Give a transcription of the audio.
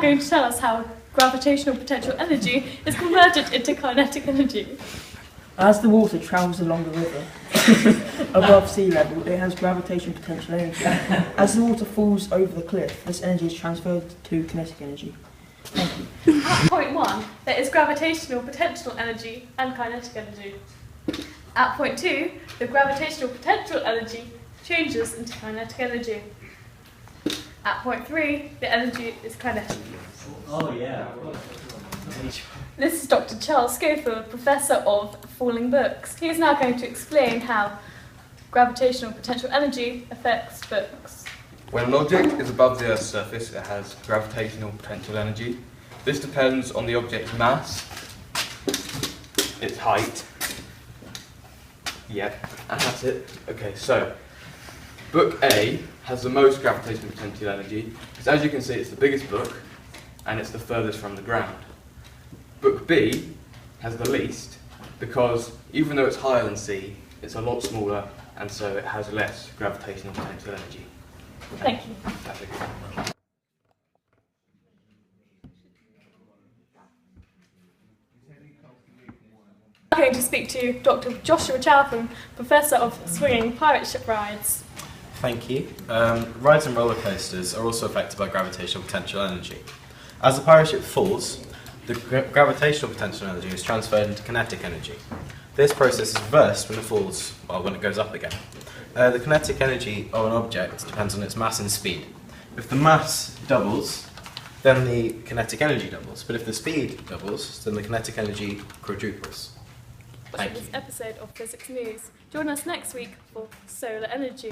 going to tell us how gravitational potential energy is converted into kinetic energy. As the water travels along the river above sea level, it has gravitational potential energy. As the water falls over the cliff, this energy is transferred to kinetic energy. Thank you. At point 1, there is gravitational potential energy and kinetic energy. At point 2, the gravitational potential energy changes into kinetic energy. At point 3, the energy is kinetic. Oh yeah. This is Dr. Charles Schofield, Professor of Falling Books. He is now going to explain how gravitational potential energy affects books. When an object is above the Earth's surface, it has gravitational potential energy. This depends on the object's mass, its height. Yep, and that's it. Okay, so book A has the most gravitational potential energy because, as you can see, it's the biggest book and it's the furthest from the ground. Book B has the least because, even though it's higher than C, it's a lot smaller and so it has less gravitational potential energy. Thank you. That's it. I'm going to speak to Dr. Joshua Chalfin, Professor of Swinging Pirate Ship Rides. Thank you. Rides and roller coasters are also affected by gravitational potential energy. As the pirate ship falls, the gravitational potential energy is transferred into kinetic energy. This process is reversed when it falls, or when it goes up again. The kinetic energy of an object depends on its mass and speed. If the mass doubles, then the kinetic energy doubles. But if the speed doubles, then the kinetic energy quadruples. That's this episode of Physics News. Join us next week for solar energy.